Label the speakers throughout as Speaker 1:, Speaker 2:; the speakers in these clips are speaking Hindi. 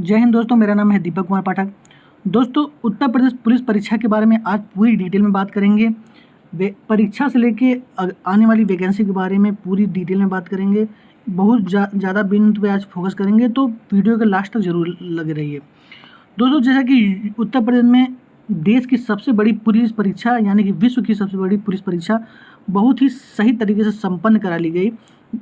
Speaker 1: जय हिंद दोस्तों, मेरा नाम है दीपक कुमार पाठक। दोस्तों, उत्तर प्रदेश पुलिस परीक्षा के बारे में आज पूरी डिटेल में बात करेंगे। परीक्षा से लेके आने वाली वैकेंसी के बारे में पूरी डिटेल में बात करेंगे। बहुत ज़्यादा बिंदु पे आज फोकस करेंगे, तो वीडियो के लास्ट तक जरूर लगे रहिए। दोस्तों, जैसा कि उत्तर प्रदेश में देश की सबसे बड़ी पुलिस परीक्षा यानी कि विश्व की सबसे बड़ी पुलिस परीक्षा बहुत ही सही तरीके से संपन्न करा ली गई।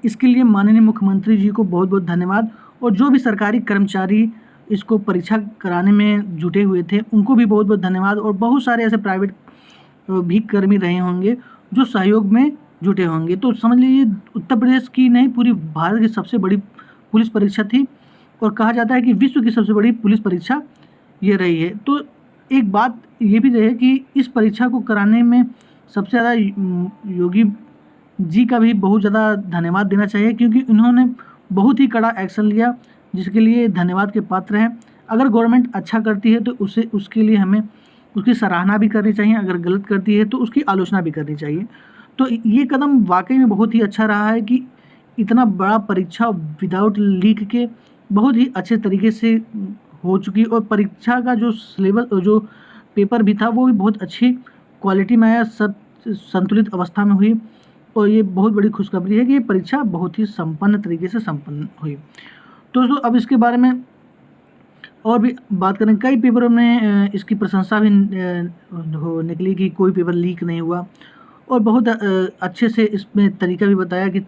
Speaker 1: इसके लिए माननीय मुख्यमंत्री जी को बहुत बहुत धन्यवाद, और जो भी सरकारी कर्मचारी इसको परीक्षा कराने में जुटे हुए थे उनको भी बहुत बहुत धन्यवाद। और बहुत सारे ऐसे प्राइवेट भी कर्मी रहे होंगे जो सहयोग में जुटे होंगे। तो समझ लीजिए, उत्तर प्रदेश की नहीं, पूरी भारत की सबसे बड़ी पुलिस परीक्षा थी, और कहा जाता है कि विश्व की सबसे बड़ी पुलिस परीक्षा ये रही है। तो एक बात ये भी रहे कि इस परीक्षा को कराने में सबसे ज़्यादा योगी जी का भी बहुत ज़्यादा धन्यवाद देना चाहिए, क्योंकि इन्होंने बहुत ही कड़ा एक्शन लिया, जिसके लिए धन्यवाद के पात्र हैं। अगर गवर्नमेंट अच्छा करती है तो उसके लिए हमें उसकी सराहना भी करनी चाहिए, अगर गलत करती है तो उसकी आलोचना भी करनी चाहिए। तो ये कदम वाकई में बहुत ही अच्छा रहा है कि इतना बड़ा परीक्षा विदाउट लीक के बहुत ही अच्छे तरीके से हो चुकी, और परीक्षा का जो सिलेबस, जो पेपर भी था, वो भी बहुत अच्छी क्वालिटी में आया, सब संतुलित अवस्था में हुई। और ये बहुत बड़ी खुशखबरी है कि ये परीक्षा बहुत ही संपन्न तरीके से संपन्न हुई। तो दोस्तों, अब इसके बारे में और भी बात करें। कई पेपरों में इसकी प्रशंसा भी निकली कि कोई पेपर लीक नहीं हुआ, और बहुत अच्छे से इसमें तरीका भी बताया कि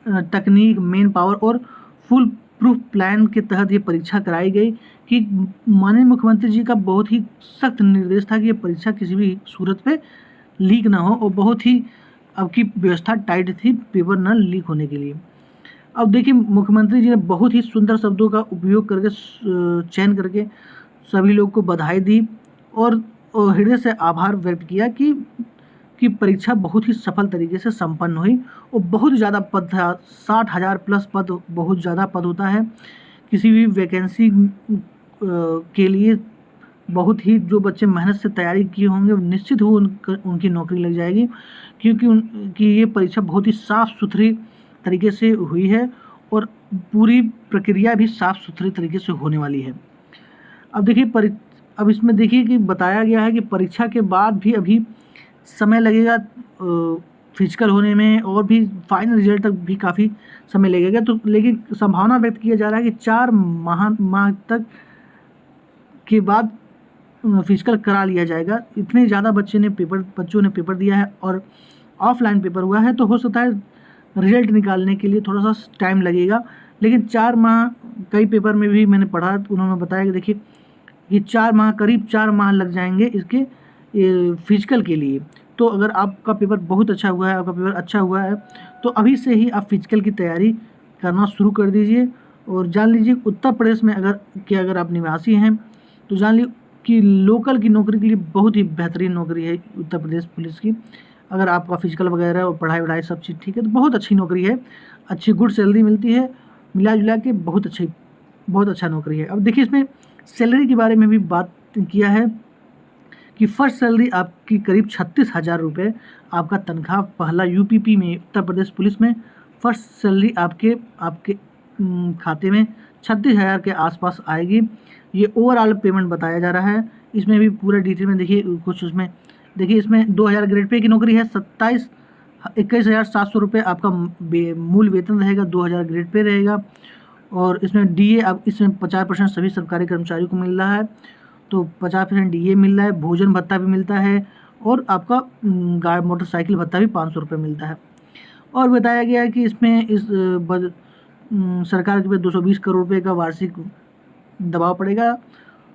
Speaker 1: तकनीक, मेन पावर और फुल प्रूफ प्लान के तहत ये परीक्षा कराई गई। कि माननीय मुख्यमंत्री जी का बहुत ही सख्त निर्देश था कि ये परीक्षा किसी भी सूरत पे लीक ना हो, और बहुत ही अब की व्यवस्था टाइट थी पेपर न लीक होने के लिए। अब देखिए, मुख्यमंत्री जी ने बहुत ही सुंदर शब्दों का उपयोग करके चयन करके सभी लोग को बधाई दी, और हृदय से आभार व्यक्त किया कि परीक्षा बहुत ही सफल तरीके से संपन्न हुई। और बहुत ज़्यादा पद था, 60,000 प्लस पद, बहुत ज़्यादा पद होता है किसी भी वैकेंसी के लिए। बहुत ही जो बच्चे मेहनत से तैयारी किए होंगे निश्चित हो उनकी नौकरी लग जाएगी, क्योंकि ये परीक्षा बहुत ही साफ़ सुथरी तरीके से हुई है, और पूरी प्रक्रिया भी साफ़ सुथरे तरीके से होने वाली है। अब देखिए, अब इसमें देखिए कि बताया गया है कि परीक्षा के बाद भी अभी समय लगेगा फिजिकल होने में, और भी फाइनल रिजल्ट तक भी काफ़ी समय लगेगा। तो लेकिन संभावना व्यक्त किया जा रहा है कि 4 माह तक के बाद फिजिकल करा लिया जाएगा। इतने ज़्यादा बच्चों ने पेपर दिया है, और ऑफलाइन पेपर हुआ है, तो हो सकता है रिजल्ट निकालने के लिए थोड़ा सा टाइम लगेगा। लेकिन 4 माह, कई पेपर में भी मैंने पढ़ा, उन्होंने बताया कि देखिए ये 4 माह, करीब 4 माह लग जाएंगे इसके फिजिकल के लिए। तो अगर आपका पेपर बहुत अच्छा हुआ है, आपका पेपर अच्छा हुआ है, तो अभी से ही आप फिजिकल की तैयारी करना शुरू कर दीजिए। और जान लीजिए, उत्तर प्रदेश में अगर आप निवासी हैं तो जान लीजिए कि लोकल की नौकरी के लिए बहुत ही बेहतरीन नौकरी है उत्तर प्रदेश पुलिस की। अगर आपका फिजिकल वगैरह और पढ़ाई वढ़ाई सब चीज़ ठीक है तो बहुत अच्छी नौकरी है, अच्छी गुड सैलरी मिलती है, मिला जुला के बहुत अच्छा नौकरी है। अब देखिए, इसमें सैलरी के बारे में भी बात किया है कि फर्स्ट सैलरी आपकी करीब 36,000 रुपये, आपका तनख्वाह पहला यूपीपी में, उत्तर प्रदेश पुलिस में फर्स्ट सैलरी आपके खाते में 36,000 के आसपास आएगी। ये ओवरऑल पेमेंट बताया जा रहा है। इसमें भी पूरा डिटेल में देखिए कुछ, उसमें देखिए इसमें 2000 ग्रेड पे की नौकरी है, 21,700 रुपये आपका मूल वेतन रहेगा, 2000 ग्रेड पे रहेगा। और इसमें डीए, अब इसमें 50% सभी सरकारी कर्मचारियों को मिल रहा है, तो 50% डीए मिल रहा है, भोजन भत्ता भी मिलता है, और आपका मोटरसाइकिल भत्ता भी 500 रुपये मिलता है। और बताया गया है कि इसमें सरकार के पास 220 करोड़ रुपये का वार्षिक दबाव पड़ेगा।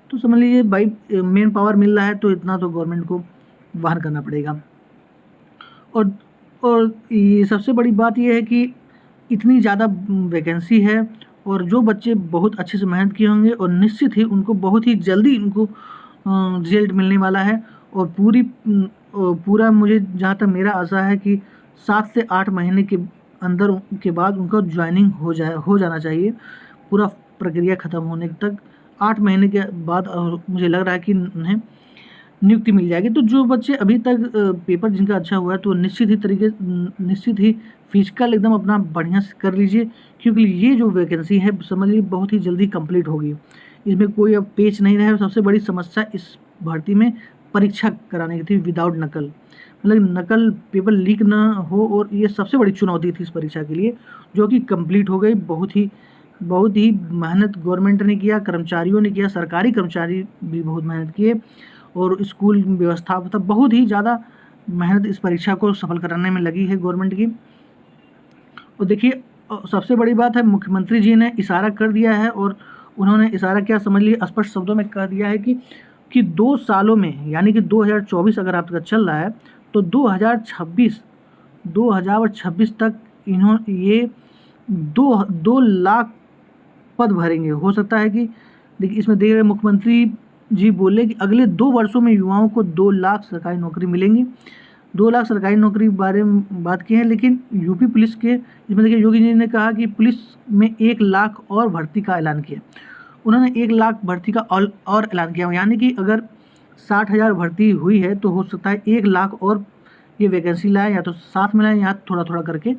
Speaker 1: तो समझ लीजिए भाई, मेन पावर मिल रहा है तो इतना तो गवर्नमेंट को वहन करना पड़ेगा। और ये सबसे बड़ी बात ये है कि इतनी ज़्यादा वैकेंसी है, और जो बच्चे बहुत अच्छे से मेहनत किए होंगे, और निश्चित ही उनको बहुत ही जल्दी उनको रिजल्ट मिलने वाला है। और पूरा मुझे जहाँ तक मेरा आशा है कि 7 से 8 महीने के अंदर के बाद उनका ज्वाइनिंग हो जाना चाहिए। पूरा प्रक्रिया ख़त्म होने तक 8 महीने के बाद मुझे लग रहा है कि उन्हें नियुक्ति मिल जाएगी। तो जो बच्चे अभी तक पेपर जिनका अच्छा हुआ है, तो निश्चित ही फिजिकल एकदम अपना बढ़िया से कर लीजिए, क्योंकि ये जो वैकेंसी है समझ लीजिए बहुत ही जल्दी कंप्लीट होगी। इसमें कोई अब पेच नहीं रहा है। सबसे बड़ी समस्या इस भर्ती में परीक्षा कराने की थी विदाउट नकल, मतलब नकल पेपर लीक ना हो, और ये सबसे बड़ी चुनौती थी इस परीक्षा के लिए, जो कि कंप्लीट हो गई। बहुत ही मेहनत गवर्नमेंट ने किया, कर्मचारियों ने किया, सरकारी कर्मचारी भी बहुत मेहनत किए, और स्कूल व्यवस्था मतलब बहुत ही ज़्यादा मेहनत इस परीक्षा को सफल कराने में लगी है गवर्नमेंट की। और देखिए सबसे बड़ी बात है, मुख्यमंत्री जी ने इशारा कर दिया है, और उन्होंने इशारा क्या समझ लिया, स्पष्ट शब्दों में कह दिया है कि 2 सालों में, यानी कि 2024 अगर आपका चल रहा है तो 2026 तक ये 2 लाख पद भरेंगे। हो सकता है कि देखिए इसमें दे रहे मुख्यमंत्री जी बोले कि अगले 2 वर्षों में युवाओं को 2 लाख सरकारी नौकरी मिलेंगी। 2 लाख सरकारी नौकरी के बारे में बात की है, लेकिन यूपी पुलिस के इसमें देखिए योगी जी ने कहा कि पुलिस में 1 लाख और भर्ती का ऐलान किया। उन्होंने 1 लाख भर्ती का और ऐलान किया, यानी कि अगर 60,000 भर्ती हुई है तो हो सकता है 1 लाख और ये वैकेंसी लाए, या तो साथ में लाएँ या थोड़ा थोड़ा करके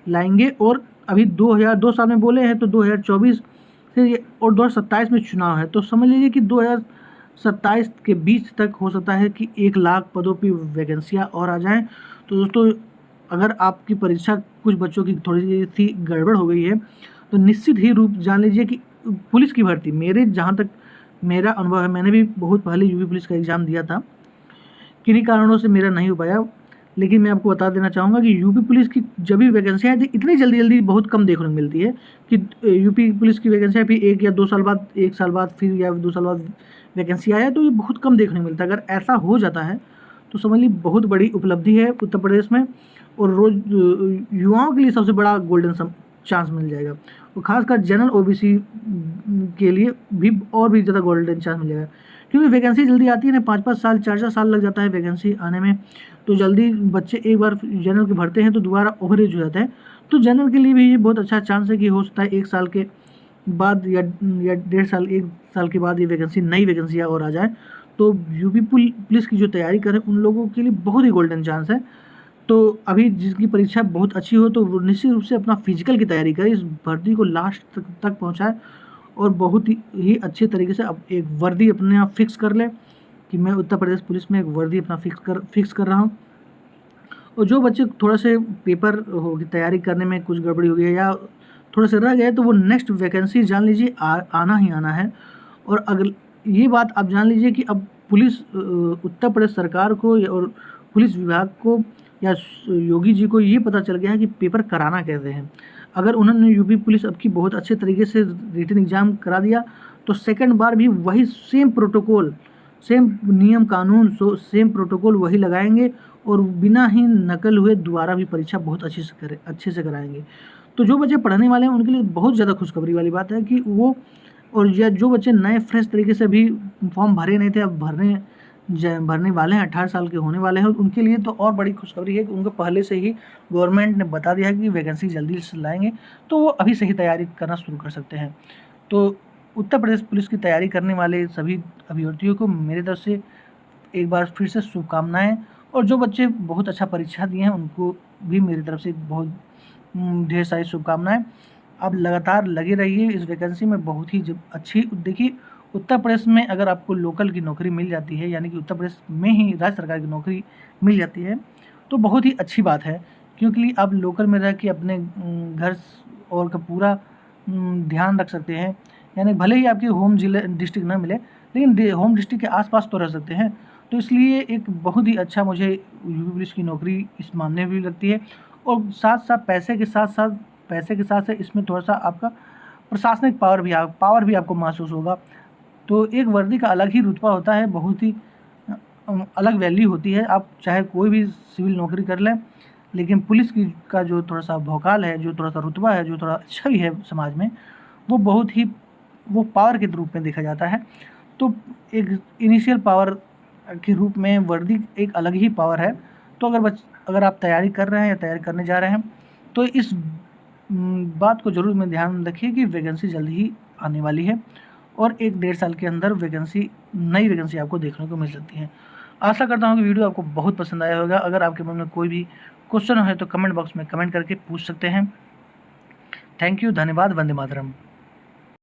Speaker 1: लाएंगे। और अभी 2 साल में बोले हैं तो 2024 से और 2027 में चुनाव है, तो समझ लीजिए कि 2027 के बीच तक हो सकता है कि 1 लाख पदों पर वैकेंसियाँ और आ जाएँ। तो दोस्तों अगर आपकी परीक्षा कुछ बच्चों की थोड़ी सी गड़बड़ हो गई है तो निश्चित ही रूप जान लीजिए कि पुलिस की भर्ती, मेरे जहाँ तक मेरा अनुभव है, मैंने भी बहुत पहले यूपी पुलिस का एग्ज़ाम दिया था, किन्हीं कारणों से मेरा नहीं हो पाया, लेकिन मैं आपको बता देना चाहूँगा कि यूपी पुलिस की जब भी वैकेंसियाँ आती इतनी जल्दी बहुत कम देखने को मिलती है कि यूपी पुलिस की वैकेंसियाँ भी 1 या 2 साल बाद, 1 साल बाद फिर या 2 साल बाद वैकेंसी आया, तो ये बहुत कम देखने को मिलता है। अगर ऐसा हो जाता है तो समझ लीजिए बहुत बड़ी उपलब्धि है उत्तर प्रदेश में, और रोज युवाओं के लिए सबसे बड़ा गोल्डन चांस मिल जाएगा, और खासकर जनरल ओबीसी के लिए भी और भी ज़्यादा गोल्डन चांस मिल जाएगा, क्योंकि वैकेंसी जल्दी आती है ना, 5-5 साल 4-4 साल लग जाता है वैकेंसी आने में। तो जल्दी बच्चे एक बार जनरल के भरते हैं तो दोबारा ओवरेज हो जाता है। तो जनरल के लिए भी ये बहुत अच्छा चांस है कि हो सकता है 1 साल के बाद या 1.5 साल 1 साल के बाद ये वैकेंसी, नई वैकेंसियाँ और आ जाए। तो यूपी पुलिस की जो तैयारी कर रहे हैं उन लोगों के लिए बहुत ही गोल्डन चांस है। तो अभी जिसकी परीक्षा बहुत अच्छी हो तो वो निश्चित रूप से अपना फिजिकल की तैयारी करें, इस भर्ती को लास्ट तक पहुँचाए, और बहुत ही अच्छे तरीके से अब एक वर्दी अपने आप फिक्स कर लें कि मैं उत्तर प्रदेश पुलिस में एक वर्दी अपना फिक्स कर रहा हूँ। और जो बच्चे थोड़ा से पेपर हो की तैयारी करने में कुछ गड़बड़ी हो गई है या थोड़ा से रह गए, तो वो नेक्स्ट वैकेंसी जान लीजिए आना ही आना है। और अगर ये बात आप जान लीजिए कि अब पुलिस उत्तर प्रदेश सरकार को और पुलिस विभाग को या योगी जी को ये पता चल गया है कि पेपर कराना कैसे हैं। अगर उन्होंने यूपी पुलिस अब की बहुत अच्छे तरीके से रिटन एग्ज़ाम करा दिया तो सेकंड बार भी वही सेम प्रोटोकॉल, सेम नियम कानून, सेम प्रोटोकॉल वही लगाएंगे, और बिना ही नकल हुए दोबारा भी परीक्षा बहुत अच्छे से कराएंगे। तो जो बच्चे पढ़ने वाले हैं उनके लिए बहुत ज़्यादा खुशखबरी वाली बात है कि वो, और या जो बच्चे नए फ्रेश तरीके से भी फॉर्म भरे नहीं थे, अब भरने वाले हैं, 18 साल के होने वाले हैं, उनके लिए तो और बड़ी खुशखबरी है कि उनको पहले से ही गवर्नमेंट ने बता दिया है कि वैकेंसी जल्दी से लाएंगे, तो वो अभी से ही तैयारी करना शुरू कर सकते हैं। तो उत्तर प्रदेश पुलिस की तैयारी करने वाले सभी अभ्यर्थियों को मेरी तरफ से एक बार फिर से शुभकामनाएं, और जो बच्चे बहुत अच्छा परीक्षा दिए हैं उनको भी मेरी तरफ से बहुत ढेर सारी शुभकामनाएं। आप लगातार लगे रहिए इस वैकेंसी में, बहुत ही अच्छी। देखिए उत्तर प्रदेश में अगर आपको लोकल की नौकरी मिल जाती है, यानी कि उत्तर प्रदेश में ही राज्य सरकार की नौकरी मिल जाती है, तो बहुत ही अच्छी बात है, क्योंकि आप लोकल में रह के अपने घर और का पूरा ध्यान रख सकते हैं। यानी भले ही आपकी होम जिले डिस्ट्रिक्ट ना मिले, लेकिन होम डिस्ट्रिक्ट के आसपास तो रह सकते हैं। तो इसलिए एक बहुत ही अच्छा मुझे यूपी पुलिस की नौकरी इस मामले में भी लगती है, और साथ साथ पैसे के साथ इसमें थोड़ा सा आपका प्रशासनिक पावर भी आपको महसूस होगा। तो एक वर्दी का अलग ही रुतबा होता है, बहुत ही अलग वैल्यू होती है। आप चाहे कोई भी सिविल नौकरी कर लें, लेकिन पुलिस की का जो थोड़ा सा भौकाल है, जो थोड़ा सा रुतबा है, जो थोड़ा अच्छा भी है समाज में, वो पावर के रूप में देखा जाता है। तो एक इनिशियल पावर के रूप में वर्दी एक अलग ही पावर है। तो अगर आप तैयारी कर रहे हैं या तैयारी करने जा रहे हैं तो इस बात को ज़रूर में ध्यान रखिए कि वैकेंसी जल्द ही आने वाली है, और 1-1.5 साल के अंदर नई वैकेंसी आपको देखने को मिल सकती है। आशा करता हूँ कि वीडियो आपको बहुत पसंद आया होगा। अगर आपके मन में कोई भी क्वेश्चन है तो कमेंट बॉक्स में कमेंट करके पूछ सकते हैं। थैंक यू, धन्यवाद, वंदे मातरम।